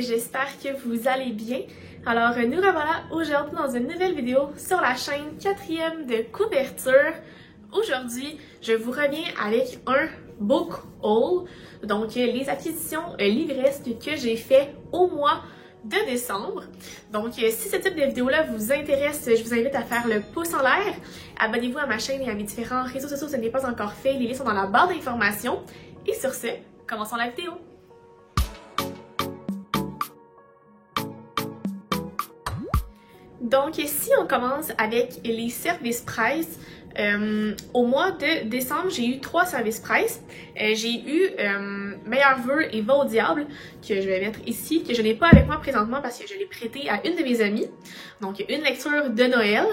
j'espère que vous allez bien. Alors nous revoilà aujourd'hui dans une nouvelle vidéo sur la chaîne 4e de couverture. Aujourd'hui, je vous reviens avec un book haul, donc les acquisitions livresques que j'ai fait au mois de décembre. Donc si ce type de vidéo-là vous intéresse, je vous invite à faire le pouce en l'air. Abonnez-vous à ma chaîne et à mes différents réseaux sociaux si ce n'est pas encore fait. Les liens sont dans la barre d'informations. Et sur ce, commençons la vidéo. Donc si on commence avec les services price, au mois de décembre, j'ai eu 3 services price. J'ai eu Meilleurs vœux et Va au diable, que je vais mettre ici, que je n'ai pas avec moi présentement parce que je l'ai prêté à une de mes amies. Donc une lecture de Noël.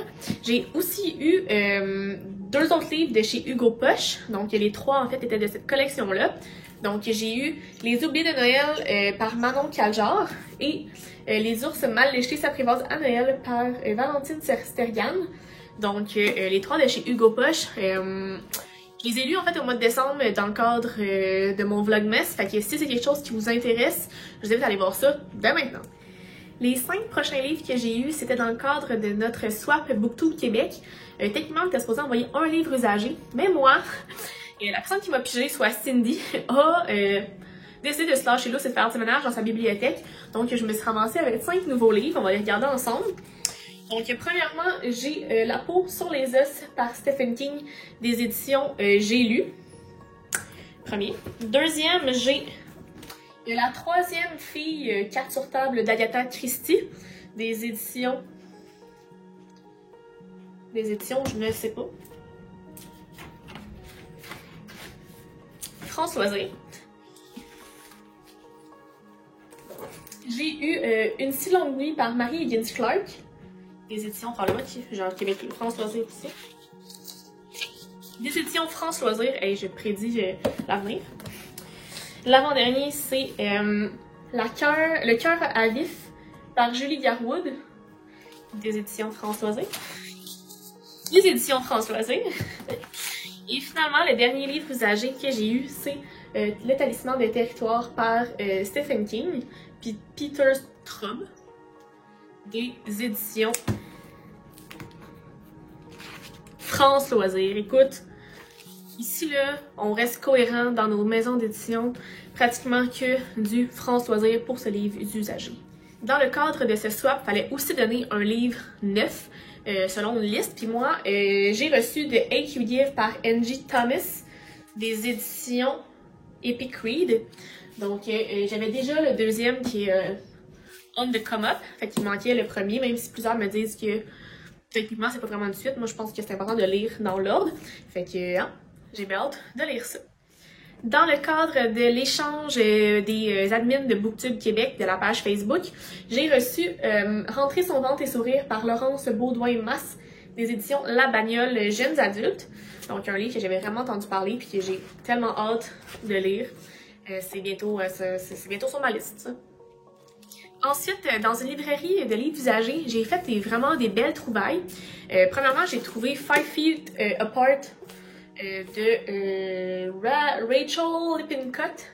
J'ai aussi eu 2 autres livres de chez Hugo Poche. Donc les 3 en fait étaient de cette collection-là. Donc j'ai eu Les oubliés de Noël par Manon Caljar et Les ours mal léchés s'apprivoisent à Noël par Valentine Sterian. Donc les 3 de chez Hugo Poche. Je les ai lus en fait au mois de décembre dans le cadre de mon Vlogmas. Fait que si c'est quelque chose qui vous intéresse, je vous invite à aller voir ça dès maintenant. Les 5 prochains livres que j'ai eus, c'était dans le cadre de notre swap BookTube Québec. Techniquement, on était supposé envoyer un livre usagé, mais moi, la personne qui m'a pigé, soit Cindy, a décidé de se lâcher là, c'est de faire du ménage dans sa bibliothèque. Donc je me suis ramassée avec 5 nouveaux livres, on va les regarder ensemble. Donc premièrement, j'ai La peau sur les os par Stephen King des éditions J'ai lu. Premier. Deuxième, j'ai La troisième fille 4 sur table d'Agatha Christie des éditions je ne sais pas. France Loisir. J'ai eu Une si longue nuit par Marie-Higgins Clark des éditions probablement genre Québec France Loisir aussi. Des éditions France Loisir, et je prédis l'avenir. L'avant-dernier, c'est Le cœur à vif par Julie Garwood des éditions France Loisir. Les éditions France Loisir. Et finalement, le dernier livre usagé que j'ai eu, c'est Le talisman des territoires par Stephen King, puis Peter Straub des éditions France Loisir. Écoute, ici là, on reste cohérent dans nos maisons d'édition, pratiquement que du France Loisir pour ce livre usagé. Dans le cadre de ce swap, il fallait aussi donner un livre neuf selon une liste. Puis moi, j'ai reçu The Hate You Give par Angie Thomas des éditions Epic Read. Donc j'avais déjà le deuxième qui est On the Come Up, fait qu'il manquait le premier, même si plusieurs me disent que techniquement c'est pas vraiment une suite. Moi je pense que c'est important de lire dans l'ordre, fait que j'ai bien hâte de lire ça. Dans le cadre de l'échange des admins de BookTube Québec de la page Facebook, j'ai reçu Rentrer son ventre et sourire par Laurence Baudouin-Masse des éditions La Bagnole Jeunes Adultes. Donc un livre que j'avais vraiment entendu parler puis que j'ai tellement hâte de lire. C'est bientôt sur ma liste, ça. Ensuite, dans une librairie de livres usagés, j'ai fait vraiment des belles trouvailles. Premièrement, j'ai trouvé 5 Feet Apart de Rachel Lippincott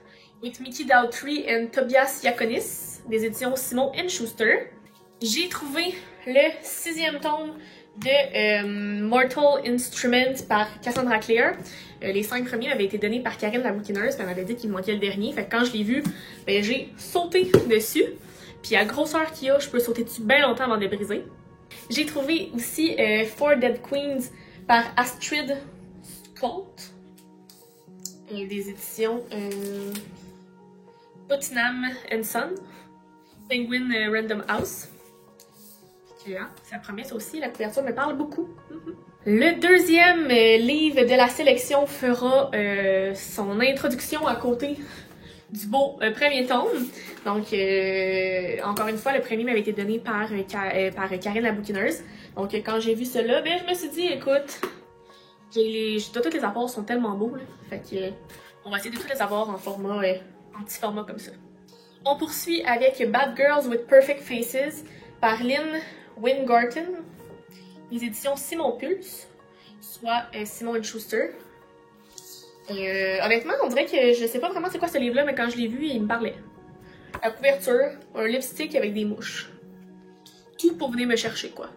with Mickey Daltrey and Tobias Yakonis des éditions Simon & Schuster. J'ai trouvé le 6e tome de Mortal Instruments par Cassandra Clare. Les 5 premiers avaient été donnés par Karine la bouquineuse, elle m'avait dit qu'il me manquait le dernier. Fait que quand je l'ai vu, ben, j'ai sauté dessus. Puis à la grosseur qu'il y a, je peux sauter dessus bien longtemps avant de le briser. J'ai trouvé aussi Four Dead Queens par Astrid Colt des éditions Putnam & Son, Penguin Random House. Ça promet ça aussi, la couverture me parle beaucoup. Le deuxième livre de la sélection fera son introduction à côté du beau premier tome. Donc, encore une fois, le premier m'avait été donné par Karine la bouquineuse. Donc, quand j'ai vu cela, ben, je me suis dit, écoute, tous les apports sont tellement beaux, là. Fait que, on va essayer de tous les avoir en petit format comme ça. On poursuit avec Bad Girls with Perfect Faces par Lynn Wingarton, les éditions Simon Pulse, soit Simon & Schuster. Honnêtement, on dirait que je sais pas vraiment c'est quoi ce livre-là, mais quand je l'ai vu, il me parlait. la couverture, un lipstick avec des mouches. Tout pour venir me chercher, quoi.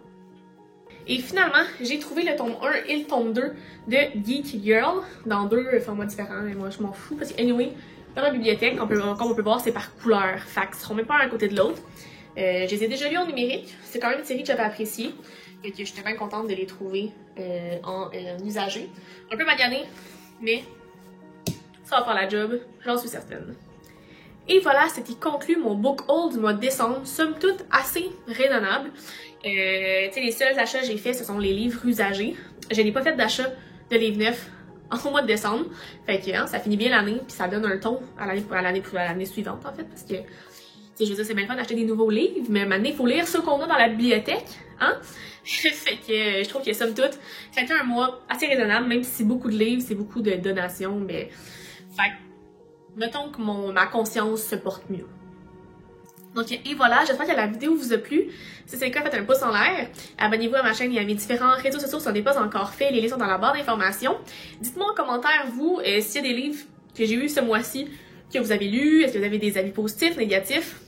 Et finalement, j'ai trouvé le tome 1 et le tome 2 de Geek Girl dans 2 formats différents. Et moi, je m'en fous parce que, anyway, dans la bibliothèque, comme on peut voir, c'est par couleur. Fait qu'ils seront même pas un à côté de l'autre. Je les ai déjà lus en numérique. C'est quand même une série que j'avais appréciée. Et que j'étais bien contente de les trouver en usagé. Un peu maganée, mais ça va faire la job, j'en suis certaine. Et voilà, ce qui conclut mon book haul du mois de décembre, somme toute assez raisonnable. Tu sais, les seuls achats que j'ai faits, ce sont les livres usagés. Je n'ai pas fait d'achat de livres neufs en mois de décembre. Fait que hein, ça finit bien l'année, puis ça donne un ton à l'année suivante, en fait, parce que, tu sais, je veux dire, c'est bien le fun d'acheter des nouveaux livres, mais maintenant, il faut lire ceux qu'on a dans la bibliothèque, hein? Fait que je trouve que somme toute, ça a été un mois assez raisonnable, même si c'est beaucoup de livres, c'est beaucoup de donations, mais... Fait que, mettons que ma conscience se porte mieux. Donc, et voilà, j'espère que la vidéo vous a plu. Si c'est le cas, faites un pouce en l'air. Abonnez-vous à ma chaîne, il y a mes différents réseaux sociaux si ce n'est pas encore fait. Les liens sont dans la barre d'informations. Dites-moi en commentaire, vous, s'il y a des livres que j'ai eu ce mois-ci que vous avez lus. Est-ce que vous avez des avis positifs, négatifs?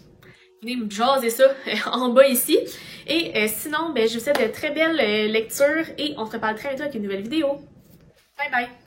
Venez me jaser ça en bas ici. Et sinon, je vous souhaite de très belles lectures et on se reparle très bientôt avec une nouvelle vidéo. Bye bye!